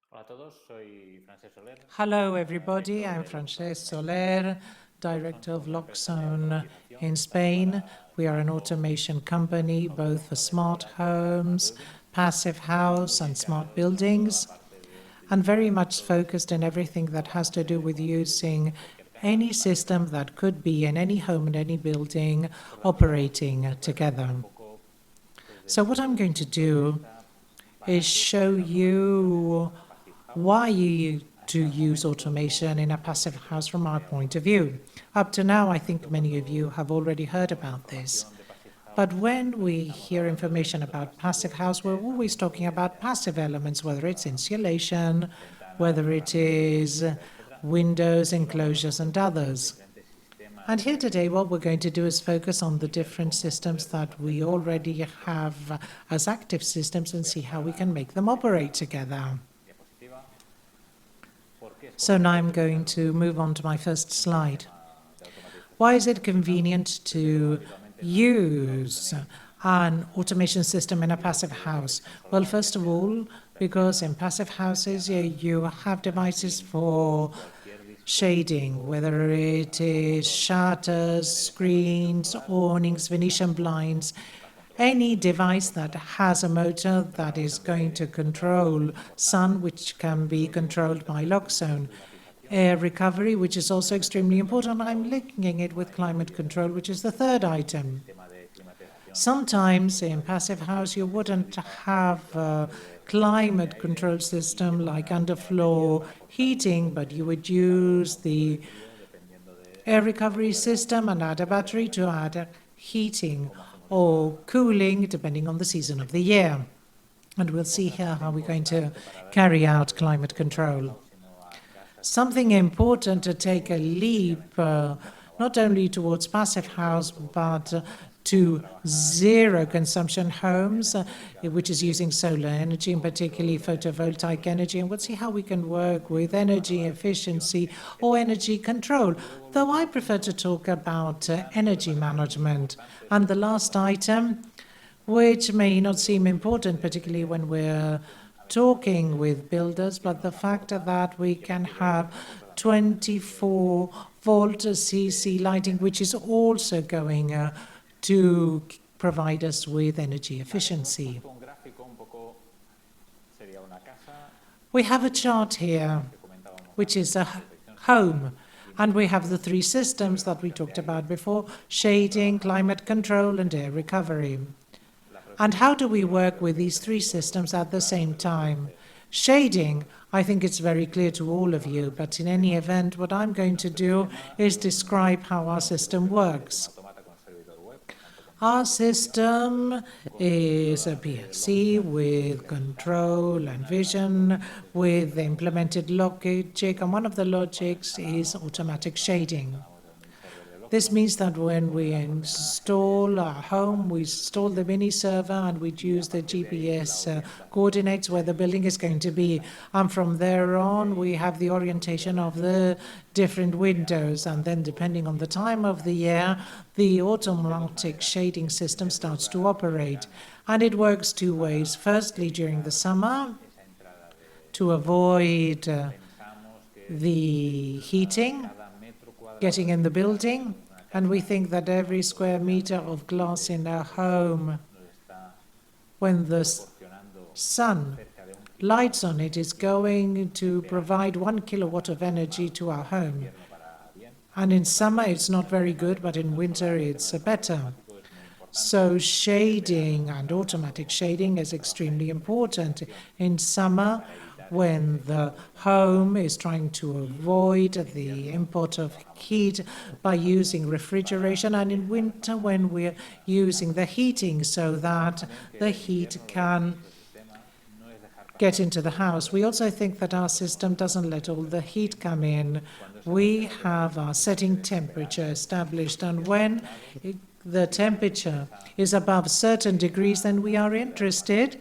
Hola a todos, soy Francesc Soler. Hello, everybody. I'm Francesc Soler, Director of Loxone in Spain. We are an automation company, both for smart homes, passive house, and smart buildings, and very much focused in everything that has to do with using any system that could be in any home and any building operating together. So what I'm going to do is show you why to use automation in a passive house from our point of view. Up to now, I think many of you have already heard about this. But when we hear information about passive house, we're always talking about passive elements, whether it's insulation, whether it is windows, enclosures, and others. And here today, what we're going to do is focus on the different systems that we already have as active systems and see how we can make them operate together. So now I'm going to move on to my first slide. Why is it convenient to use an automation system in a passive house? Well, first of all, because in passive houses you have devices for shading, whether it is shutters, screens, awnings, Venetian blinds, any device that has a motor that is going to control sun, which can be controlled by Loxone. Air recovery, which is also extremely important. I'm linking it with climate control, which is the third item. Sometimes in passive house you wouldn't have a climate control system like underfloor heating, but you would use the air recovery system and add a battery to add heating or cooling, depending on the season of the year. And we'll see here how we're going to carry out climate control. Something important to take a leap, not only towards passive house, but to zero consumption homes, which is using solar energy, and particularly photovoltaic energy. And we'll see how we can work with energy efficiency or energy control, though I prefer to talk about energy management. And the last item, which may not seem important, particularly when we're talking with builders, but the fact that we can have 24-volt CC lighting, which is also going to provide us with energy efficiency. We have a chart here, which is a home, and we have the three systems that we talked about before: shading, climate control, and air recovery. And how do we work with these three systems at the same time? Shading, I think it's very clear to all of you, but in any event, what I'm going to do is describe how our system works. Our system is a PLC with control and vision, with implemented logic, and one of the logics is automatic shading. This means that when we install our home, we install the mini server and we use the GPS coordinates where the building is going to be. And from there on, we have the orientation of the different windows. And then depending on the time of the year, the automatic shading system starts to operate. And it works two ways. Firstly, during the summer, to avoid the heating getting in the building, and we think that every square meter of glass in our home, when the sun lights on it, is going to provide 1 kilowatt of energy to our home. And in summer it's not very good, but in winter it's better. So shading and automatic shading is extremely important. In summer, when the home is trying to avoid the import of heat by using refrigeration, and in winter when we're using the heating so that the heat can get into the house. We also think that our system doesn't let all the heat come in. We have our setting temperature established, and when the temperature is above certain degrees, then we are interested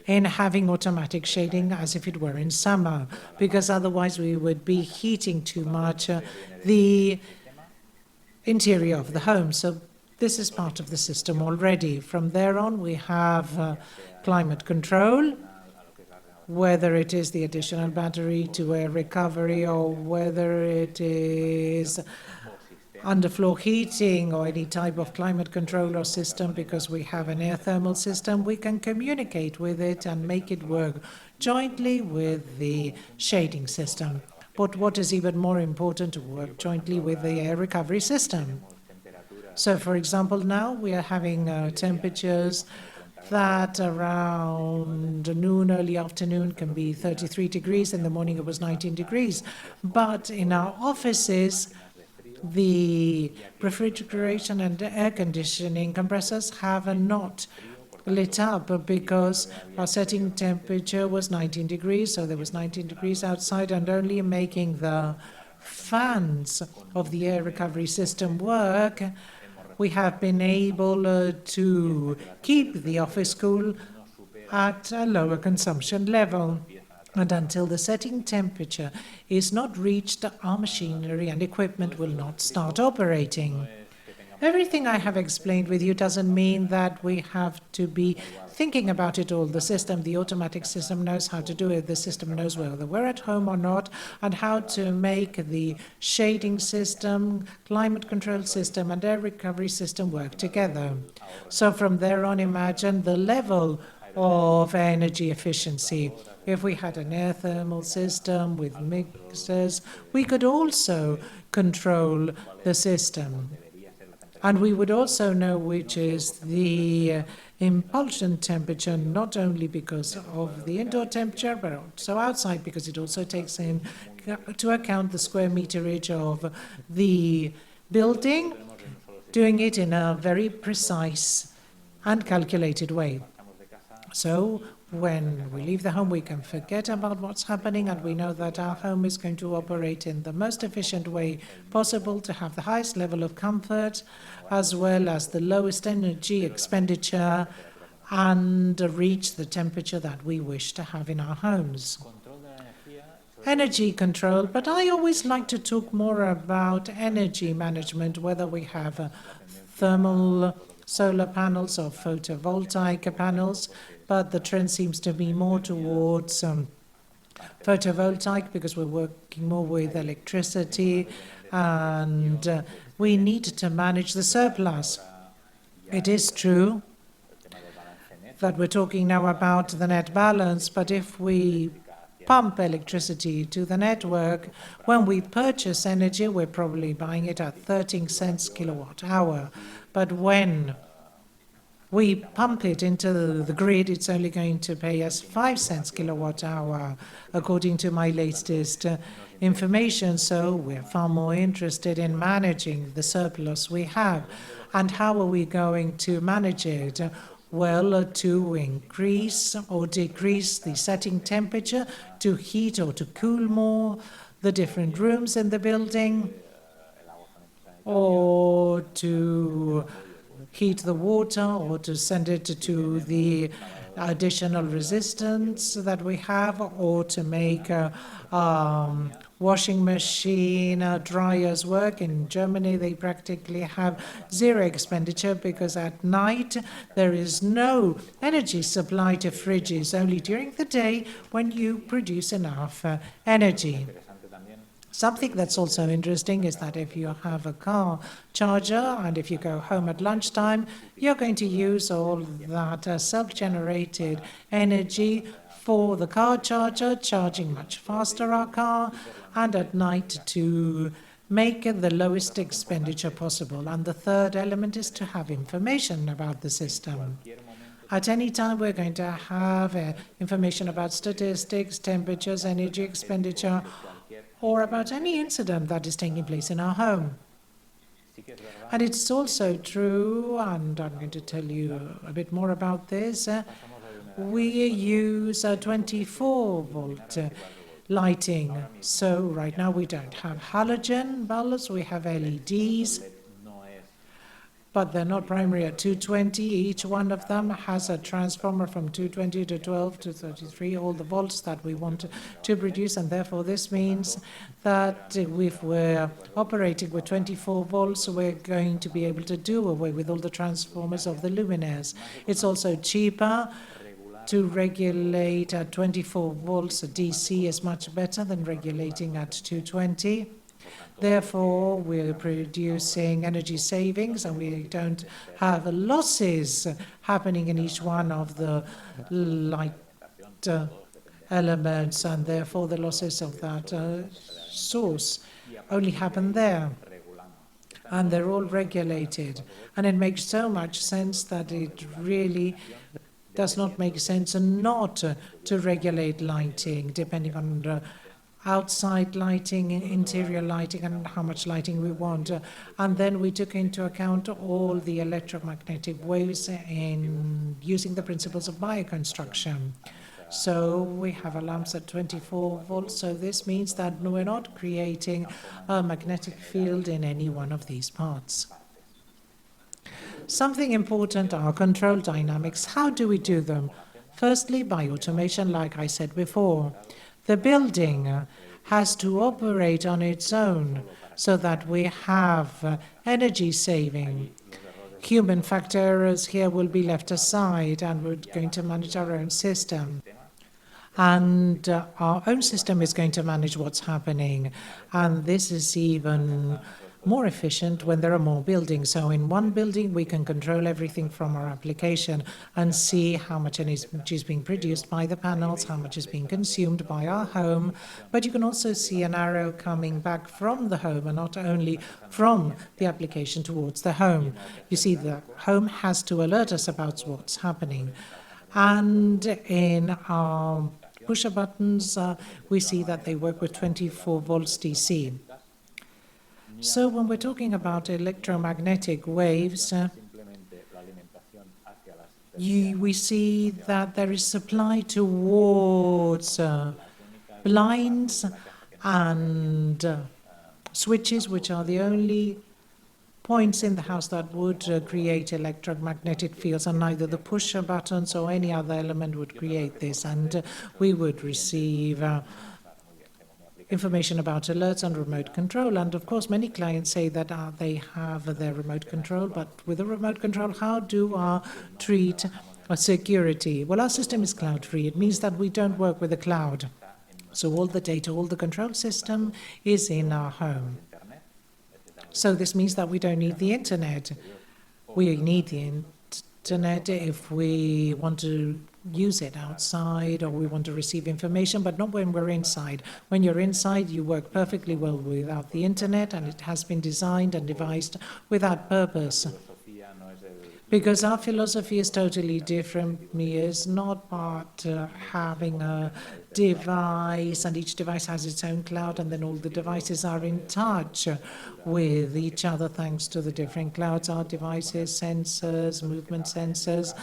in having automatic shading as if it were in summer, because otherwise we would be heating too much the interior of the home. So this is part of the system already. From there on, we have climate control, whether it is the additional battery to air recovery or whether it is underfloor heating or any type of climate control or system, because we have an air thermal system, we can communicate with it and make it work jointly with the shading system. But what is even more important, to work jointly with the air recovery system. So, for example, now we are having temperatures that around noon, early afternoon can be 33 degrees. In the morning it was 19 degrees. But in our offices, the refrigeration and air conditioning compressors have not lit up because our setting temperature was 19 degrees, so there was 19 degrees outside, and only making the fans of the air recovery system work, we have been able to keep the office cool at a lower consumption level. And until the setting temperature is not reached, our machinery and equipment will not start operating. Everything I have explained with you doesn't mean that we have to be thinking about it all. The system, the automatic system, knows how to do it. The system knows whether we're at home or not and how to make the shading system, climate control system, and air recovery system work together. So from there on, imagine the level of energy efficiency. If we had an air thermal system with mixers, we could also control the system. And we would also know which is the impulsion temperature, not only because of the indoor temperature, but also outside, because it also takes into account the square meterage of the building, doing it in a very precise and calculated way. So when we leave the home, we can forget about what's happening, and we know that our home is going to operate in the most efficient way possible to have the highest level of comfort, as well as the lowest energy expenditure, and reach the temperature that we wish to have in our homes. Energy control, but I always like to talk more about energy management, whether we have thermal solar panels or photovoltaic panels, but the trend seems to be more towards photovoltaic, because we're working more with electricity, and we need to manage the surplus. It is true that we're talking now about the net balance, but if we pump electricity to the network, when we purchase energy, we're probably buying it at 13 cents kilowatt hour. But when we pump it into the grid, it's only going to pay us 5 cents kilowatt hour, according to my latest information. So we're far more interested in managing the surplus we have. And how are we going to manage it? Well, to increase or decrease the setting temperature, to heat or to cool more the different rooms in the building, or to heat the water, or to send it to the additional resistance that we have, or to make washing machine, dryers work. In Germany, they practically have zero expenditure, because at night there is no energy supply to fridges, only during the day when you produce enough energy. Something that's also interesting is that if you have a car charger and if you go home at lunchtime, you're going to use all that self-generated energy for the car charger, charging much faster our car, and at night to make the lowest expenditure possible. And the third element is to have information about the system. At any time, we're going to have information about statistics, temperatures, energy expenditure, or about any incident that is taking place in our home. And it's also true, and I'm going to tell you a bit more about this, we use a 24-volt lighting. So right now we don't have halogen bulbs, we have LEDs, but they're not primary at 220. Each one of them has a transformer from 220 to 12 to 33, all the volts that we want to produce, and therefore this means that if we're operating with 24 volts, we're going to be able to do away with all the transformers of the luminaires. It's also cheaper to regulate at 24 volts DC is much better than regulating at 220. Therefore, we're producing energy savings and we don't have losses happening in each one of the light elements, and therefore the losses of that source only happen there. And they're all regulated. And it makes so much sense that it really does not make sense not to regulate lighting, depending on outside lighting, interior lighting, and how much lighting we want. And then we took into account all the electromagnetic waves in using the principles of bioconstruction. So we have lamps at 24 volts, so this means that we're not creating a magnetic field in any one of these parts. Something important are control dynamics. How do we do them? Firstly, by automation, like I said before. The building has to operate on its own so that we have energy saving. Human factors here will be left aside, and we're going to manage our own system. And our own system is going to manage what's happening. And this is even more efficient when there are more buildings. So in one building, we can control everything from our application and see how much energy is being produced by the panels, how much is being consumed by our home. But you can also see an arrow coming back from the home and not only from the application towards the home. You see, the home has to alert us about what's happening. And in our pusher buttons, we see that they work with 24 volts DC. So when we're talking about electromagnetic waves, we see that there is supply towards blinds and switches, which are the only points in the house that would create electromagnetic fields, and neither the pusher buttons or any other element would create this. And we would receive information about alerts and remote control. And of course, many clients say that they have their remote control, but with a remote control, how do I treat security? Well, our system is cloud-free. It means that we don't work with the cloud. So all the data, all the control system is in our home. So this means that we don't need the internet. We need the internet if we want to use it outside or we want to receive information, but not when we're inside. When you're inside, you work perfectly well without the internet, and it has been designed and devised with that purpose. Because our philosophy is totally different. Me is not about having a device, and each device has its own cloud, and then all the devices are in touch with each other thanks to the different clouds. Our devices, sensors, movement sensors,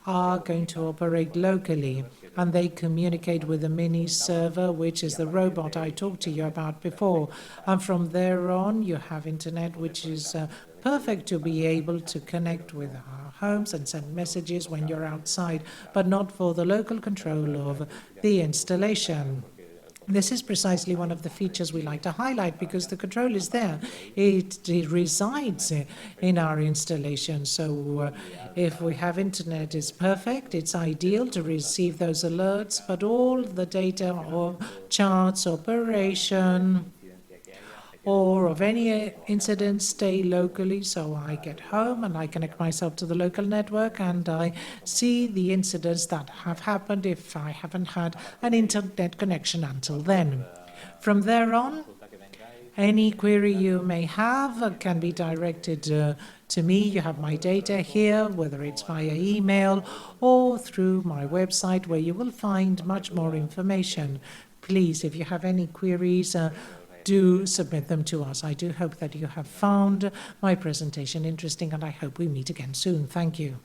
are going to operate locally, and they communicate with a mini server, which is the robot I talked to you about before. And from there on, you have internet, which is perfect to be able to connect with our homes and send messages when you're outside, but not for the local control of the installation. This is precisely one of the features we like to highlight, because the control is there. It resides in our installation. So if we have internet, it's perfect. It's ideal to receive those alerts, but all the data or charts, operation, or of any incidents stay locally. So I get home and I connect myself to the local network and I see the incidents that have happened if I haven't had an internet connection until then. From there on, any query you may have can be directed to me. You have my data here, whether it's via email or through my website, where you will find much more information. Please, if you have any queries, do submit them to us. I do hope that you have found my presentation interesting, and I hope we meet again soon. Thank you.